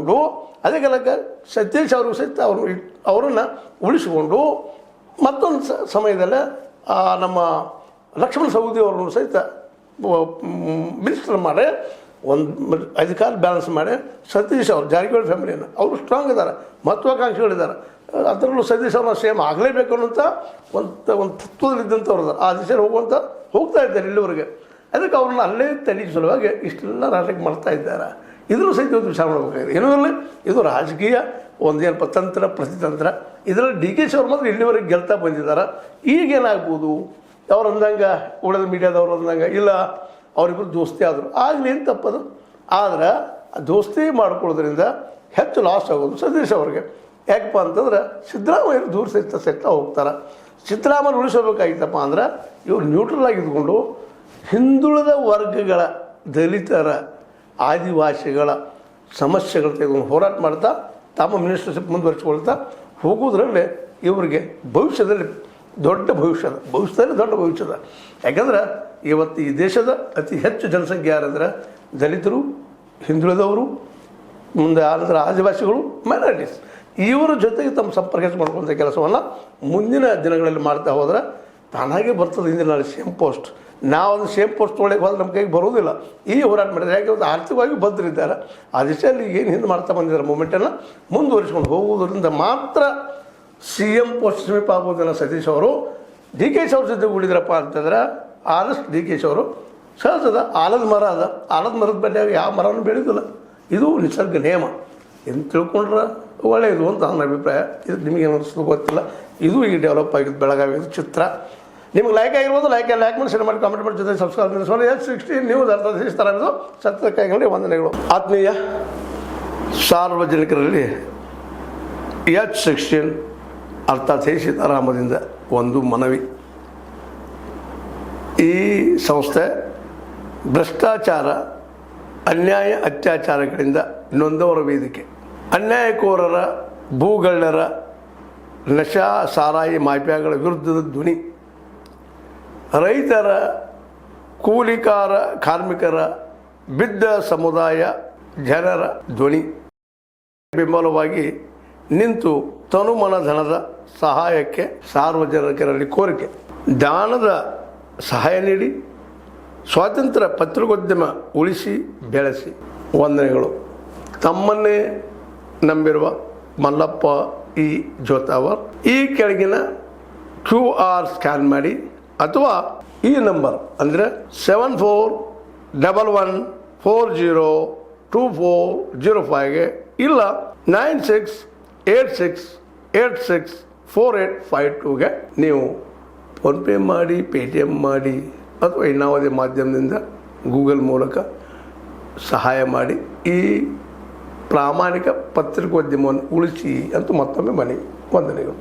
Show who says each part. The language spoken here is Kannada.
Speaker 1: ಉಳಿಸಿಕೊಂಡು ಅದೇ ಕಾಲಕ್ಕೆ ಸತೀಶ್ ಅವರು ಸಹಿತ ಅವರನ್ನು ಉಳಿಸಿಕೊಂಡು ಮತ್ತೊಂದು ಸಮಯದಲ್ಲಿ ನಮ್ಮ ಲಕ್ಷ್ಮಣ ಸವದಿ ಅವರನ್ನು ಸಹಿತ ಮಿನಿಸ್ಟರ್ ಮಾಡಿ ಒಂದು ಅಧಿಕಾರ ಬ್ಯಾಲೆನ್ಸ್ ಮಾಡಿ ಸತೀಶ್ ಅವರು ಜಾರಕಿಹೊಳಿ ಫ್ಯಾಮಿಲಿಯನ್ನು ಅವರು ಸ್ಟ್ರಾಂಗ್ ಇದ್ದಾರೆ, ಮಹತ್ವಾಕಾಂಕ್ಷಿಗಳಿದ್ದಾರೆ. ಅದರಲ್ಲೂ ಸತೀಶ್ ಅವ್ರನ್ನ ಸೇಮ್ ಆಗಲೇಬೇಕು ಅನ್ನೋಂಥ ಒಂದು ತತ್ವದಲ್ಲಿದ್ದಂಥವ್ರು ಇದ್ದಾರೆ. ಆ ದಿಶೆಯಲ್ಲಿ ಹೋಗ್ತಾ ಇದ್ದಾರೆ ಇಲ್ಲಿವರೆಗೆ. ಅದಕ್ಕೆ ಅವ್ರನ್ನ ಅಲ್ಲೇ ತಲೆ ಸಲುವಾಗಿ ಇಷ್ಟೆಲ್ಲ ರಾಜಕೀಯ ಮಾಡ್ತಾ ಇದ್ದಾರೆ. ಇದನ್ನು ಸಹಿತ ಒಂದು ವಿಚಾರ ಮಾಡಬೇಕಾಗಿದೆ. ಏನೂ ಇಲ್ಲ, ಇದು ರಾಜಕೀಯ ಒಂದೇನಪ್ಪ ತಂತ್ರ ಪ್ರತಿತಂತ್ರ. ಇದರಲ್ಲಿ ಡಿ ಕೆ ಶಿ ಅವ್ರು ಮಾತ್ರ ಇಲ್ಲಿವರೆಗೆ ಗೆಲ್ತಾ ಬಂದಿದ್ದಾರೆ. ಈಗೇನಾಗ್ಬೋದು, ಅವ್ರು ಅಂದಂಗೆ ಉಳಿದ ಮೀಡಿಯಾದವ್ರು ಅಂದಂಗೆ ಇಲ್ಲ ಅವರಿಬ್ಬರು ದೋಸ್ತಿ ಆದರು, ಆಗಲಿ ಏನು ತಪ್ಪದು. ಆದರೆ ದೋಸ್ತಿ ಮಾಡ್ಕೊಳ್ಳೋದ್ರಿಂದ ಹೆಚ್ಚು ಲಾಸ್ ಆಗೋದು ಸತೀಶ್ ಅವ್ರಿಗೆ. ಯಾಕಪ್ಪ ಅಂತಂದ್ರೆ ಸಿದ್ದರಾಮಯ್ಯರು ದೂರ ಸಹಿತ ಹೋಗ್ತಾರೆ. ಸಿದ್ದರಾಮಯ್ಯ ಉಳಿಸಬೇಕಾಗಿತ್ತಪ್ಪ ಅಂದ್ರೆ ಇವರು ನ್ಯೂಟ್ರಲ್ ಆಗಿದ್ಕೊಂಡು ಹಿಂದುಳಿದ ವರ್ಗಗಳ, ದಲಿತರ, ಆದಿವಾಸಿಗಳ ಸಮಸ್ಯೆಗಳು ತೆಗೆದು ಹೋರಾಟ ಮಾಡ್ತಾ ತಮ್ಮ ಮಿನಿಸ್ಟರ್ಶಿಪ್ ಮುಂದುವರಿಸಿಕೊಳ್ತಾ ಹೋಗೋದ್ರಲ್ಲಿ ಇವರಿಗೆ ಭವಿಷ್ಯದಲ್ಲಿ ದೊಡ್ಡ ಭವಿಷ್ಯದ. ಯಾಕಂದ್ರೆ ಇವತ್ತು ಈ ದೇಶದ ಅತಿ ಹೆಚ್ಚು ಜನಸಂಖ್ಯೆ ಯಾರಂದ್ರೆ ದಲಿತರು, ಹಿಂದುಳಿದವರು, ಮುಂದೆ ಆನಂತರ ಆದಿವಾಸಿಗಳು, ಮೈನಾರಿಟೀಸ್. ಇವರ ಜೊತೆಗೆ ತಮ್ಮ ಸಂಪರ್ಕ ಮಾಡ್ಕೊಂಥ ಕೆಲಸವನ್ನು ಮುಂದಿನ ದಿನಗಳಲ್ಲಿ ಮಾಡ್ತಾ ಹೋದ್ರೆ ತಾನಾಗೆ ಬರ್ತದೆ. ಹಿಂದಿನ ನಾಳೆ ಸೇಮ್ ಪೋಸ್ಟ್ ನಾವು ಅದು ಸೇಮ್ ಪೋಸ್ಟ್ ತೊಗೊಳಕ್ಕೆ ಹೋದ್ರೆ ನಮ್ಮ ಕೈಗೆ ಬರೋದಿಲ್ಲ. ಈ ಹೋರಾಟ ಮಾಡಿದರೆ ಯಾಕೆ ಒಂದು ಆರ್ಥಿಕವಾಗಿ ಬದ್ಧರಿದ್ದಾರೆ. ಆ ದಿಶೆಯಲ್ಲಿ ಏನು ಹಿಂದೆ ಮಾಡ್ತಾ ಬಂದಿದ್ದಾರೆ ಮೂಮೆಂಟನ್ನು ಮುಂದುವರಿಸ್ಕೊಂಡು ಹೋಗುವುದರಿಂದ ಮಾತ್ರ CM ಪೋಸ್ಟ್ ಸಮೀಪ ಆಗ್ಬೋದನ್ನ ಸತೀಶ್ ಅವರು. ಡಿ ಕೆ ಶಿ ಅವ್ರ ಜೊತೆ ಉಳಿದ್ರಪ್ಪ ಅಂತಂದ್ರೆ ಆದಷ್ಟು ಡಿ ಕೆ ಶಿ ಅವರು ಸಹಜದ ಆಲದ ಮರ ಅದ, ಆಲದ ಮರದ ಬಡ್ಡಿಯಾಗ ಯಾವ ಮರನೂ ಬೆಳೆಯೋದಿಲ್ಲ. ಇದು ನಿಸರ್ಗ ನಿಯಮ. ಎಂದು ತಿಳ್ಕೊಂಡ್ರೆ ಒಳ್ಳೆಯದು ಅಂತ ನನ್ನ ಅಭಿಪ್ರಾಯ. ಇದು ನಿಮಗೇನು ಅನಿಸ್ತದೆ ಗೊತ್ತಿಲ್ಲ. ಇದು ಈಗ ಡೆವಲಪ್ ಆಗಿದ್ದು ಬೆಳಗಾವಿದು ಚಿತ್ರ. ನಿಮ್ಗೆ ಲೈಕ್ ಆಗಿರ್ಬೋದು, ಲೈಕ್ ಮಾಡಿ, ಶೇರ್ ಮಾಡಿ, ಕಾಮೆಂಟ್ ಮಾಡಿ, ಜೊತೆ ಸಬ್ಸ್ಕ್ರೈಬ್ ಮಾಡಿ. H16 ನ್ಯೂಸ್ ಅರ್ಥ ಸತ್ಯ ಕೈಗೊಂಡು ವಂದನೆಗಳು. ಆತ್ಮೀಯ ಸಾರ್ವಜನಿಕರಲ್ಲಿ H16 ಅರ್ಥಾತ್ ಸೀತಾರಾಮದಿಂದ ಒಂದು ಮನವಿ. ಈ ಸಂಸ್ಥೆ ಭ್ರಷ್ಟಾಚಾರ, ಅನ್ಯಾಯ, ಅತ್ಯಾಚಾರಗಳಿಂದ ನೊಂದವರ ವೇದಿಕೆ. ಅನ್ಯಾಯಕೋರರ, ಭೂಗಳ್ಳರ, ನಶಾ ಸಾರಾಯಿ ಮಾಫಿಯಾಗಳ ವಿರುದ್ಧದ ಧ್ವನಿ. ರೈತರ, ಕೂಲಿಕಾರ, ಕಾರ್ಮಿಕರ, ಬಿದ್ದ ಸಮುದಾಯ ಜನರ ಧ್ವನಿ. ಬೆಂಬಲವಾಗಿ ನಿಂತು ತನುಮನ ಧನದ ಸಹಾಯಕ್ಕೆ ಸಾರ್ವಜನಿಕರಲ್ಲಿ ಕೋರಿಕೆ. ದಾನದ ಸಹಾಯ ನೀಡಿ ಸ್ವಾತಂತ್ರ್ಯ ಪತ್ರಿಕೋದ್ಯಮ ಉಳಿಸಿ ಬೆಳೆಸಿ. ವಂದನೆಗಳು. ತಮ್ಮನ್ನೇ ನಂಬಿರುವ ಮಲ್ಲಪ್ಪ ಇ ಜೋತಾವರ್. ಈ ಕೆಳಗಿನ QR ಸ್ಕ್ಯಾನ್ ಮಾಡಿ ಅಥವಾ ಈ ನಂಬರ್ ಅಂದರೆ 7411402405ಗೆ ಇಲ್ಲ 9686864852ಗೆ ನೀವು ಫೋನ್ಪೇ ಮಾಡಿ, ಪೇಟಿಎಮ್ ಮಾಡಿ ಅಥವಾ ಇನ್ನಾವುದೇ ಮಾಧ್ಯಮದಿಂದ ಗೂಗಲ್ ಮೂಲಕ ಸಹಾಯ ಮಾಡಿ ಈ ಪ್ರಾಮಾಣಿಕ ಪತ್ರಿಕೋದ್ಯಮವನ್ನು ಉಳಿಸಿ ಅಂತ ಮತ್ತೊಮ್ಮೆ ಮನವಿ. ವಂದನೆಗಳು.